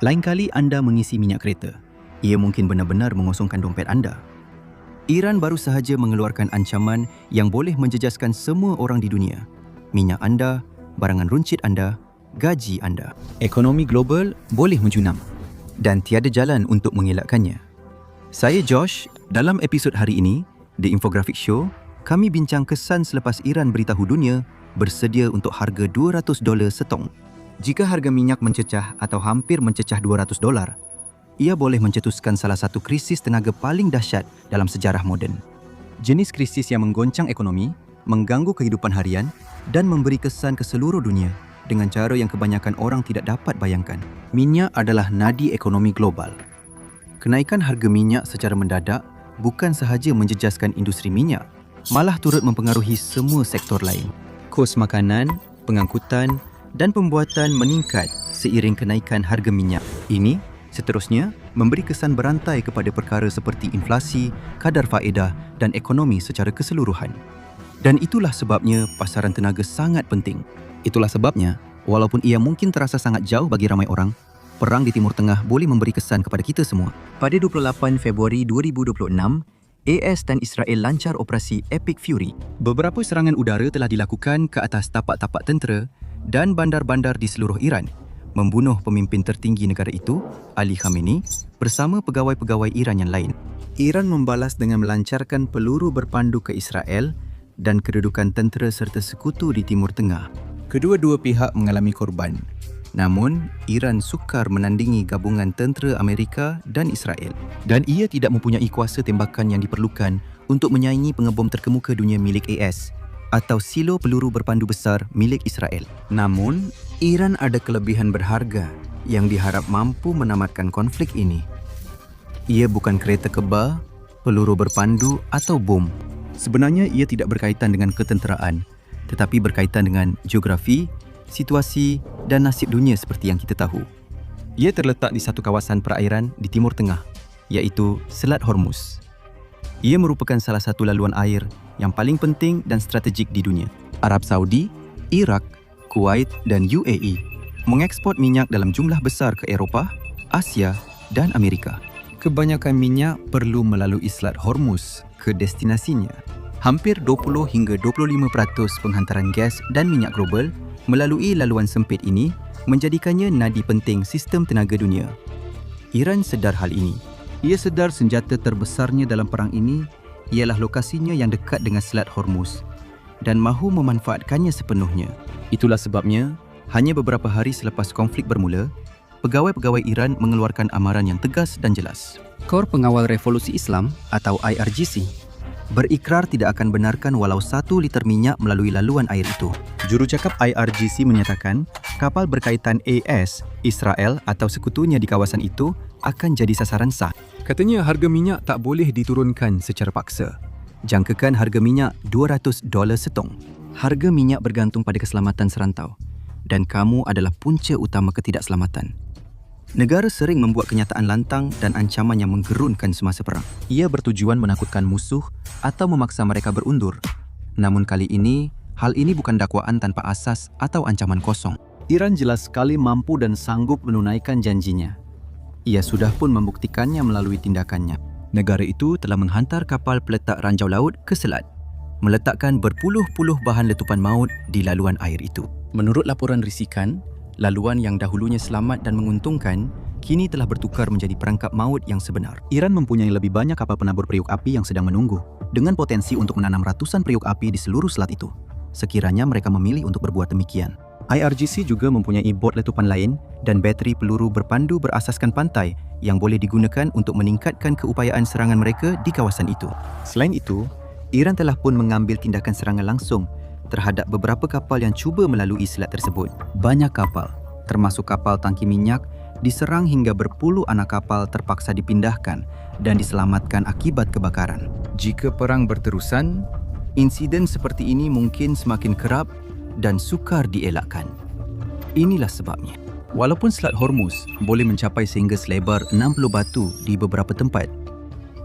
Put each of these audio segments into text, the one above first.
Lain kali anda mengisi minyak kereta, ia mungkin benar-benar mengosongkan dompet anda. Iran baru sahaja mengeluarkan ancaman yang boleh menjejaskan semua orang di dunia. Minyak anda, barangan runcit anda, gaji anda. Ekonomi global boleh menjunam dan tiada jalan untuk mengelakkannya. Saya Josh, dalam episod hari ini, The Infographic Show, kami bincang kesan selepas Iran beritahu dunia bersedia untuk harga $200 setong. Jika harga minyak mencecah atau hampir mencecah $200, ia boleh mencetuskan salah satu krisis tenaga paling dahsyat dalam sejarah moden. Jenis krisis yang menggoncang ekonomi, mengganggu kehidupan harian dan memberi kesan ke seluruh dunia dengan cara yang kebanyakan orang tidak dapat bayangkan. Minyak adalah nadi ekonomi global. Kenaikan harga minyak secara mendadak bukan sahaja menjejaskan industri minyak, malah turut mempengaruhi semua sektor lain. Kos makanan, pengangkutan dan pembuatan meningkat seiring kenaikan harga minyak. Ini seterusnya memberi kesan berantai kepada perkara seperti inflasi, kadar faedah dan ekonomi secara keseluruhan. Dan itulah sebabnya pasaran tenaga sangat penting. Itulah sebabnya, walaupun ia mungkin terasa sangat jauh bagi ramai orang, perang di Timur Tengah boleh memberi kesan kepada kita semua. Pada 28 Februari 2026, AS dan Israel lancar operasi Epic Fury. Beberapa serangan udara telah dilakukan ke atas tapak-tapak tentera dan bandar-bandar di seluruh Iran, membunuh pemimpin tertinggi negara itu, Ali Khamenei, bersama pegawai-pegawai Iran yang lain. Iran membalas dengan melancarkan peluru berpandu ke Israel dan kedudukan tentera serta sekutu di Timur Tengah. Kedua-dua pihak mengalami korban. Namun, Iran sukar menandingi gabungan tentera Amerika dan Israel. Dan ia tidak mempunyai kuasa tembakan yang diperlukan untuk menyaingi pengebom terkemuka dunia milik AS atau silo peluru berpandu besar milik Israel. Namun, Iran ada kelebihan berharga yang diharap mampu menamatkan konflik ini. Ia bukan kereta kebal, peluru berpandu atau bom. Sebenarnya ia tidak berkaitan dengan ketenteraan, tetapi berkaitan dengan geografi, situasi dan nasib dunia seperti yang kita tahu. Ia terletak di satu kawasan perairan di Timur Tengah, iaitu Selat Hormuz. Ia merupakan salah satu laluan air yang paling penting dan strategik di dunia. Arab Saudi, Iraq, Kuwait dan UAE mengekspor minyak dalam jumlah besar ke Eropah, Asia dan Amerika. Kebanyakan minyak perlu melalui Selat Hormuz ke destinasinya. Hampir 20 hingga 25% penghantaran gas dan minyak global melalui laluan sempit ini menjadikannya nadi penting sistem tenaga dunia. Iran sedar hal ini. Ia sedar senjata terbesarnya dalam perang ini ialah lokasinya yang dekat dengan Selat Hormuz dan mahu memanfaatkannya sepenuhnya. Itulah sebabnya, hanya beberapa hari selepas konflik bermula, pegawai-pegawai Iran mengeluarkan amaran yang tegas dan jelas. Kor Pengawal Revolusi Islam atau IRGC berikrar tidak akan benarkan walau 1 liter minyak melalui laluan air itu. Jurucakap IRGC menyatakan kapal berkaitan AS, Israel atau sekutunya di kawasan itu akan jadi sasaran sah. Katanya harga minyak tak boleh diturunkan secara paksa. Jangkakan harga minyak $200 setong. Harga minyak bergantung pada keselamatan serantau dan kamu adalah punca utama ketidakselamatan. Negara sering membuat kenyataan lantang dan ancaman yang menggerunkan semasa perang. Ia bertujuan menakutkan musuh atau memaksa mereka berundur. Namun kali ini, hal ini bukan dakwaan tanpa asas atau ancaman kosong. Iran jelas sekali mampu dan sanggup menunaikan janjinya. Ia sudah pun membuktikannya melalui tindakannya. Negara itu telah menghantar kapal peletak ranjau laut ke selat, meletakkan berpuluh-puluh bahan letupan maut di laluan air itu. Menurut laporan risikan, laluan yang dahulunya selamat dan menguntungkan, kini telah bertukar menjadi perangkap maut yang sebenar. Iran mempunyai lebih banyak kapal penabur periuk api yang sedang menunggu, dengan potensi untuk menanam ratusan periuk api di seluruh selat itu, sekiranya mereka memilih untuk berbuat demikian. IRGC juga mempunyai bot letupan lain dan bateri peluru berpandu berasaskan pantai yang boleh digunakan untuk meningkatkan keupayaan serangan mereka di kawasan itu. Selain itu, Iran telah pun mengambil tindakan serangan langsung terhadap beberapa kapal yang cuba melalui selat tersebut. Banyak kapal, termasuk kapal tangki minyak, diserang hingga berpuluh anak kapal terpaksa dipindahkan dan diselamatkan akibat kebakaran. Jika perang berterusan, insiden seperti ini mungkin semakin kerap dan sukar dielakkan. Inilah sebabnya, walaupun Selat Hormuz boleh mencapai sehingga selebar 60 batu di beberapa tempat,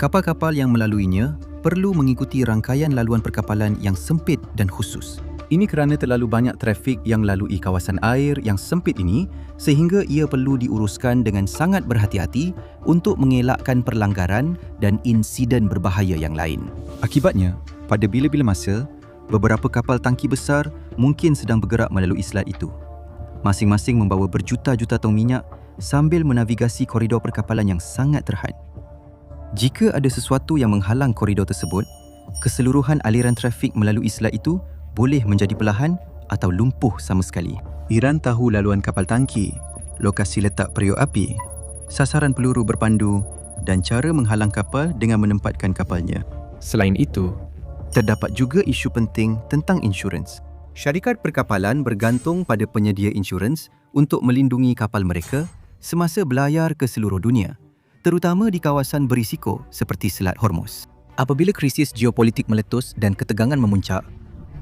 kapal-kapal yang melaluinya perlu mengikuti rangkaian laluan perkapalan yang sempit dan khusus. Ini kerana terlalu banyak trafik yang lalui kawasan air yang sempit ini sehingga ia perlu diuruskan dengan sangat berhati-hati untuk mengelakkan perlanggaran dan insiden berbahaya yang lain. Akibatnya, pada bila-bila masa, beberapa kapal tangki besar mungkin sedang bergerak melalui selat itu. Masing-masing membawa berjuta-juta tong minyak sambil menavigasi koridor perkapalan yang sangat terhad. Jika ada sesuatu yang menghalang koridor tersebut, keseluruhan aliran trafik melalui selat itu boleh menjadi perlahan atau lumpuh sama sekali. Iran tahu laluan kapal tangki, lokasi letak periuk api, sasaran peluru berpandu dan cara menghalang kapal dengan menempatkan kapalnya. Selain itu, terdapat juga isu penting tentang insurans. Syarikat perkapalan bergantung pada penyedia insurans untuk melindungi kapal mereka semasa berlayar ke seluruh dunia, terutama di kawasan berisiko seperti Selat Hormuz. Apabila krisis geopolitik meletus dan ketegangan memuncak,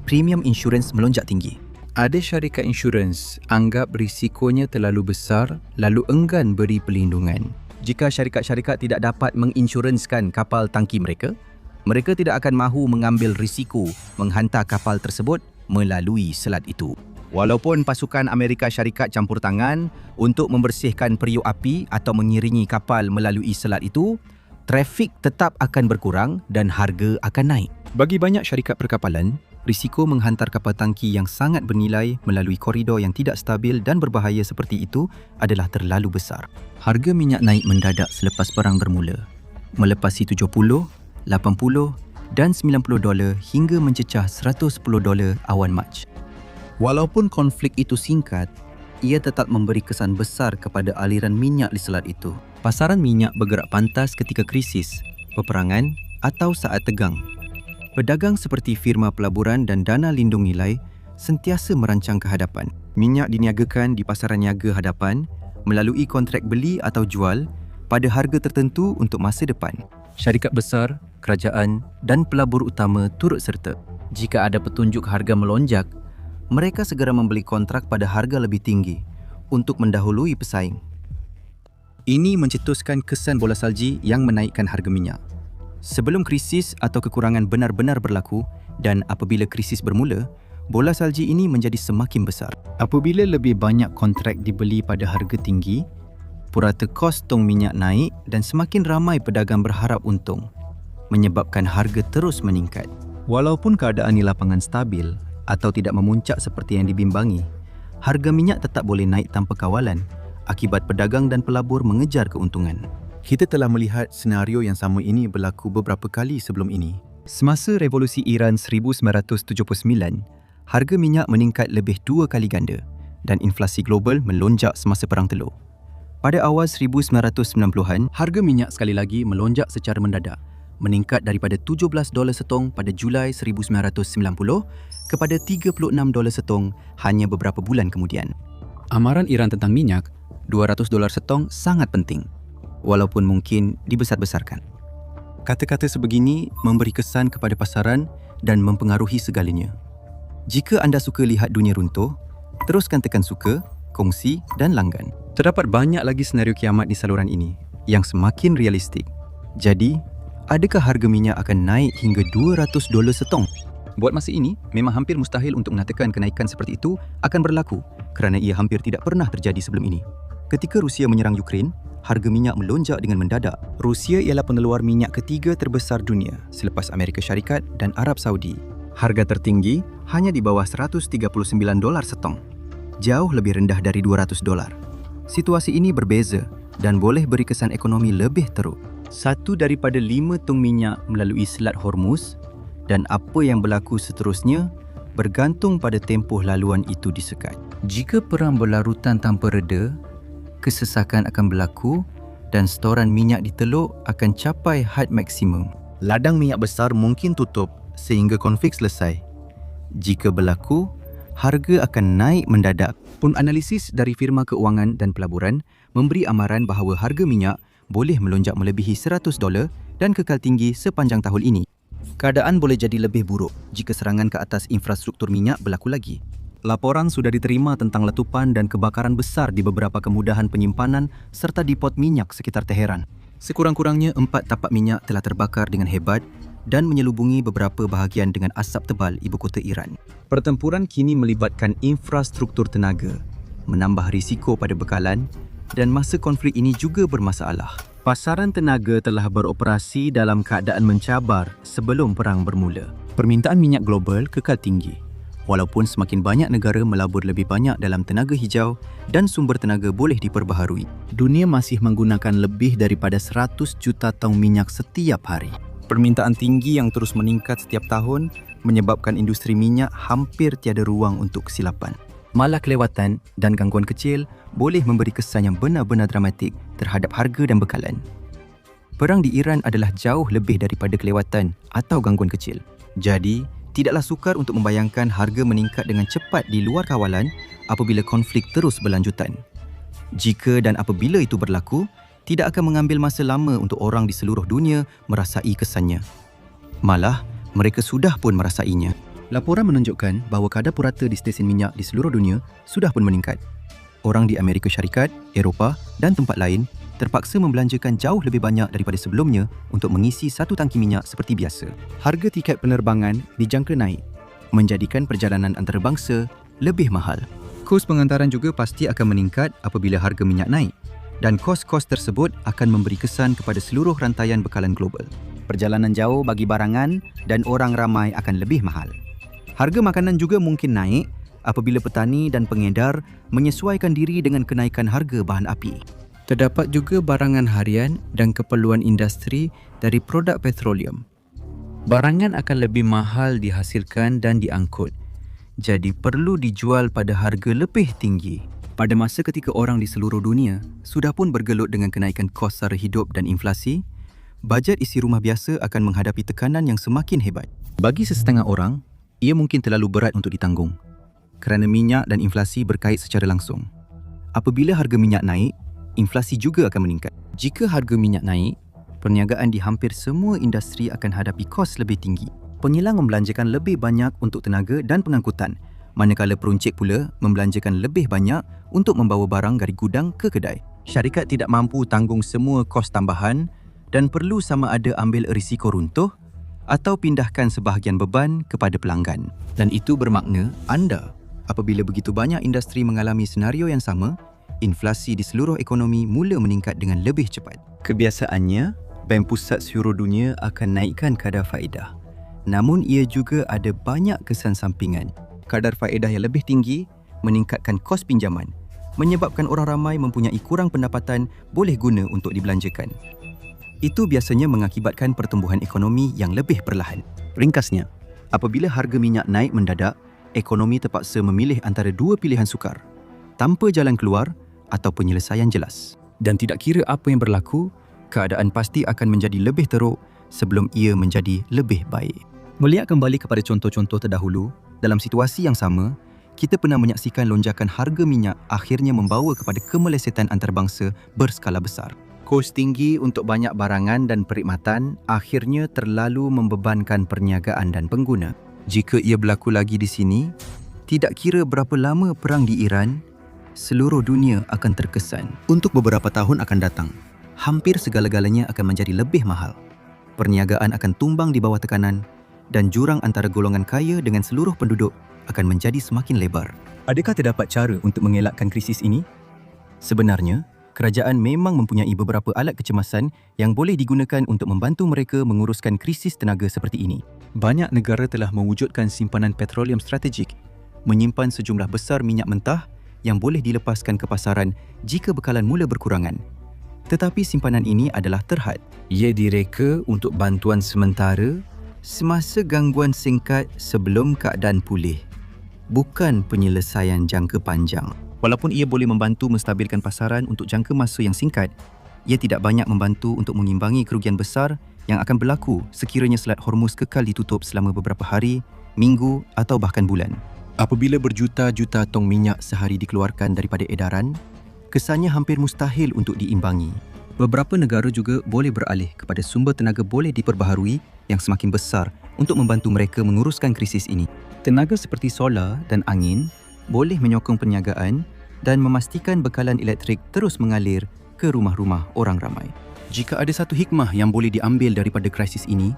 premium insurans melonjak tinggi. Ada syarikat insurans anggap risikonya terlalu besar lalu enggan beri perlindungan. Jika syarikat-syarikat tidak dapat menginsuranskan kapal tangki mereka, mereka tidak akan mahu mengambil risiko menghantar kapal tersebut melalui selat itu. Walaupun pasukan Amerika Syarikat campur tangan untuk membersihkan periuk api atau mengiringi kapal melalui selat itu, trafik tetap akan berkurang dan harga akan naik. Bagi banyak syarikat perkapalan, risiko menghantar kapal tangki yang sangat bernilai melalui koridor yang tidak stabil dan berbahaya seperti itu adalah terlalu besar. Harga minyak naik mendadak selepas perang bermula, melepasi $70, $80 dan $90 hingga mencecah $110 awan Mac. Walaupun konflik itu singkat, ia tetap memberi kesan besar kepada aliran minyak di selat itu. Pasaran minyak bergerak pantas ketika krisis, peperangan atau saat tegang. Pedagang seperti firma pelaburan dan dana lindung nilai sentiasa merancang kehadapan. Minyak diniagakan di pasaran niaga hadapan melalui kontrak beli atau jual pada harga tertentu untuk masa depan. Syarikat besar, kerajaan dan pelabur utama turut serta. Jika ada petunjuk harga melonjak, mereka segera membeli kontrak pada harga lebih tinggi untuk mendahului pesaing. Ini mencetuskan kesan bola salji yang menaikkan harga minyak. Sebelum krisis atau kekurangan benar-benar berlaku dan apabila krisis bermula, bola salji ini menjadi semakin besar. Apabila lebih banyak kontrak dibeli pada harga tinggi, purata kos tong minyak naik dan semakin ramai pedagang berharap untung, menyebabkan harga terus meningkat. Walaupun keadaan di lapangan stabil atau tidak memuncak seperti yang dibimbangi, harga minyak tetap boleh naik tanpa kawalan akibat pedagang dan pelabur mengejar keuntungan. Kita telah melihat senario yang sama ini berlaku beberapa kali sebelum ini. Semasa Revolusi Iran 1979, harga minyak meningkat lebih 2 kali ganda dan inflasi global melonjak semasa Perang Telur. Pada awal 1990-an, harga minyak sekali lagi melonjak secara mendadak, meningkat daripada $17 setong pada Julai 1990 kepada $36 setong hanya beberapa bulan kemudian. Amaran Iran tentang minyak, $200 setong sangat penting, walaupun mungkin dibesar-besarkan. Kata-kata sebegini memberi kesan kepada pasaran dan mempengaruhi segalanya. Jika anda suka lihat dunia runtuh, teruskan tekan suka, kongsi dan langgan. Terdapat banyak lagi senario kiamat di saluran ini yang semakin realistik. Jadi, adakah harga minyak akan naik hingga $200 setong? Buat masa ini, memang hampir mustahil untuk mengatakan kenaikan seperti itu akan berlaku kerana ia hampir tidak pernah terjadi sebelum ini. Ketika Rusia menyerang Ukraine, harga minyak melonjak dengan mendadak. Rusia ialah peneluar minyak ketiga terbesar dunia selepas Amerika Syarikat dan Arab Saudi. Harga tertinggi hanya di bawah $139 setong, jauh lebih rendah dari $200. Situasi ini berbeza dan boleh beri kesan ekonomi lebih teruk. 1 daripada 5 tong minyak melalui Selat Hormuz dan apa yang berlaku seterusnya bergantung pada tempoh laluan itu disekat. Jika perang berlarutan tanpa reda, kesesakan akan berlaku dan storan minyak di teluk akan capai had maksimum. Ladang minyak besar mungkin tutup sehingga konflik selesai. Jika berlaku, harga akan naik mendadak. Pun analisis dari firma keuangan dan pelaburan memberi amaran bahawa harga minyak boleh melonjak melebihi $100 dan kekal tinggi sepanjang tahun ini. Keadaan boleh jadi lebih buruk jika serangan ke atas infrastruktur minyak berlaku lagi. Laporan sudah diterima tentang letupan dan kebakaran besar di beberapa kemudahan penyimpanan serta depot minyak sekitar Teheran. Sekurang-kurangnya 4 tapak minyak telah terbakar dengan hebat dan menyelubungi beberapa bahagian dengan asap tebal ibu kota Iran. Pertempuran kini melibatkan infrastruktur tenaga, menambah risiko pada bekalan dan masa konflik ini juga bermasalah. Pasaran tenaga telah beroperasi dalam keadaan mencabar sebelum perang bermula. Permintaan minyak global kekal tinggi, walaupun semakin banyak negara melabur lebih banyak dalam tenaga hijau dan sumber tenaga boleh diperbaharui. Dunia masih menggunakan lebih daripada 100 juta tong minyak setiap hari. Permintaan tinggi yang terus meningkat setiap tahun menyebabkan industri minyak hampir tiada ruang untuk kesilapan. Malah kelewatan dan gangguan kecil boleh memberi kesan yang benar-benar dramatik terhadap harga dan bekalan. Perang di Iran adalah jauh lebih daripada kelewatan atau gangguan kecil. Jadi, tidaklah sukar untuk membayangkan harga meningkat dengan cepat di luar kawalan apabila konflik terus berlanjutan. Jika dan apabila itu berlaku, tidak akan mengambil masa lama untuk orang di seluruh dunia merasai kesannya. Malah, mereka sudah pun merasainya. Laporan menunjukkan bahawa kadar purata di stesen minyak di seluruh dunia sudah pun meningkat. Orang di Amerika Syarikat, Eropah dan tempat lain terpaksa membelanjakan jauh lebih banyak daripada sebelumnya untuk mengisi satu tangki minyak seperti biasa. Harga tiket penerbangan dijangka naik, menjadikan perjalanan antarabangsa lebih mahal. Kos pengantaran juga pasti akan meningkat apabila harga minyak naik, dan kos-kos tersebut akan memberi kesan kepada seluruh rantaian bekalan global. Perjalanan jauh bagi barangan dan orang ramai akan lebih mahal. Harga makanan juga mungkin naik apabila petani dan pengedar menyesuaikan diri dengan kenaikan harga bahan api. Terdapat juga barangan harian dan keperluan industri dari produk petroleum. Barangan akan lebih mahal dihasilkan dan diangkut, jadi perlu dijual pada harga lebih tinggi. Pada masa ketika orang di seluruh dunia sudah pun bergelut dengan kenaikan kos sara hidup dan inflasi, bajet isi rumah biasa akan menghadapi tekanan yang semakin hebat. Bagi sesetengah orang, ia mungkin terlalu berat untuk ditanggung kerana minyak dan inflasi berkait secara langsung. Apabila harga minyak naik, inflasi juga akan meningkat. Jika harga minyak naik, perniagaan di hampir semua industri akan hadapi kos lebih tinggi. Pengilang membelanjakan lebih banyak untuk tenaga dan pengangkutan, manakala peruncit pula membelanjakan lebih banyak untuk membawa barang dari gudang ke kedai. Syarikat tidak mampu tanggung semua kos tambahan dan perlu sama ada ambil risiko runtuh atau pindahkan sebahagian beban kepada pelanggan. Dan itu bermakna anda, apabila begitu banyak industri mengalami senario yang sama, inflasi di seluruh ekonomi mula meningkat dengan lebih cepat. Kebiasaannya, Bank Pusat seluruh dunia akan naikkan kadar faedah. Namun ia juga ada banyak kesan sampingan. Kadar faedah yang lebih tinggi meningkatkan kos pinjaman, menyebabkan orang ramai mempunyai kurang pendapatan boleh guna untuk dibelanjakan. Itu biasanya mengakibatkan pertumbuhan ekonomi yang lebih perlahan. Ringkasnya, apabila harga minyak naik mendadak, ekonomi terpaksa memilih antara dua pilihan sukar, tanpa jalan keluar atau penyelesaian jelas. Dan tidak kira apa yang berlaku, keadaan pasti akan menjadi lebih teruk sebelum ia menjadi lebih baik. Melihat kembali kepada contoh-contoh terdahulu, dalam situasi yang sama, kita pernah menyaksikan lonjakan harga minyak akhirnya membawa kepada kemelesetan antarabangsa berskala besar. Kos tinggi untuk banyak barangan dan perkhidmatan akhirnya terlalu membebankan perniagaan dan pengguna. Jika ia berlaku lagi di sini, tidak kira berapa lama perang di Iran, seluruh dunia akan terkesan. Untuk beberapa tahun akan datang, hampir segala-galanya akan menjadi lebih mahal. Perniagaan akan tumbang di bawah tekanan dan jurang antara golongan kaya dengan seluruh penduduk akan menjadi semakin lebar. Adakah terdapat cara untuk mengelakkan krisis ini? Sebenarnya, kerajaan memang mempunyai beberapa alat kecemasan yang boleh digunakan untuk membantu mereka menguruskan krisis tenaga seperti ini. Banyak negara telah mewujudkan simpanan petroleum strategik, menyimpan sejumlah besar minyak mentah yang boleh dilepaskan ke pasaran jika bekalan mula berkurangan. Tetapi simpanan ini adalah terhad. Ia direka untuk bantuan sementara semasa gangguan singkat sebelum keadaan pulih, bukan penyelesaian jangka panjang. Walaupun ia boleh membantu menstabilkan pasaran untuk jangka masa yang singkat, ia tidak banyak membantu untuk mengimbangi kerugian besar yang akan berlaku sekiranya Selat Hormuz kekal ditutup selama beberapa hari, minggu atau bahkan bulan. Apabila berjuta-juta tong minyak sehari dikeluarkan daripada edaran, kesannya hampir mustahil untuk diimbangi. Beberapa negara juga boleh beralih kepada sumber tenaga boleh diperbaharui yang semakin besar untuk membantu mereka menguruskan krisis ini. Tenaga seperti solar dan angin boleh menyokong perniagaan dan memastikan bekalan elektrik terus mengalir ke rumah-rumah orang ramai. Jika ada satu hikmah yang boleh diambil daripada krisis ini,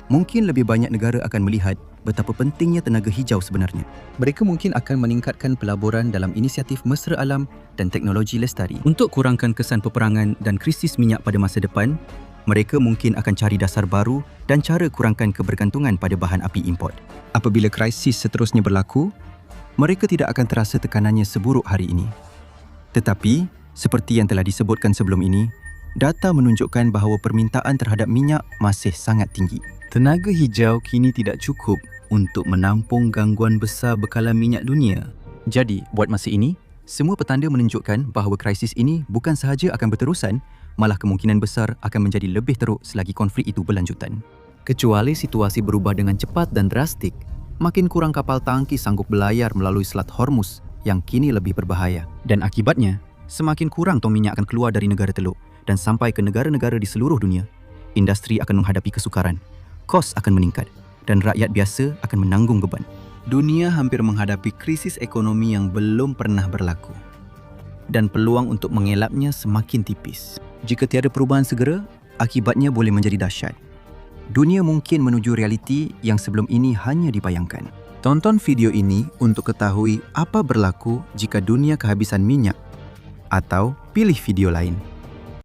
mungkin lebih banyak negara akan melihat betapa pentingnya tenaga hijau sebenarnya. Mereka mungkin akan meningkatkan pelaburan dalam inisiatif mesra alam dan teknologi lestari. Untuk kurangkan kesan peperangan dan krisis minyak pada masa depan, mereka mungkin akan cari dasar baru dan cara kurangkan kebergantungan pada bahan api import. Apabila krisis seterusnya berlaku, mereka tidak akan terasa tekanannya seburuk hari ini. Tetapi, seperti yang telah disebutkan sebelum ini, data menunjukkan bahawa permintaan terhadap minyak masih sangat tinggi. Tenaga hijau kini tidak cukup untuk menampung gangguan besar bekalan minyak dunia. Jadi, buat masa ini, semua petanda menunjukkan bahawa krisis ini bukan sahaja akan berterusan, malah kemungkinan besar akan menjadi lebih teruk selagi konflik itu berlanjutan. Kecuali situasi berubah dengan cepat dan drastik, makin kurang kapal tangki sanggup berlayar melalui Selat Hormuz yang kini lebih berbahaya. Dan akibatnya, semakin kurang tong minyak akan keluar dari negara teluk dan sampai ke negara-negara di seluruh dunia. Industri akan menghadapi kesukaran, kos akan meningkat dan rakyat biasa akan menanggung beban. Dunia hampir menghadapi krisis ekonomi yang belum pernah berlaku. Dan peluang untuk mengelaknya semakin tipis. Jika tiada perubahan segera, akibatnya boleh menjadi dahsyat. Dunia mungkin menuju realiti yang sebelum ini hanya dibayangkan. Tonton video ini untuk ketahui apa berlaku jika dunia kehabisan minyak. Atau pilih video lain.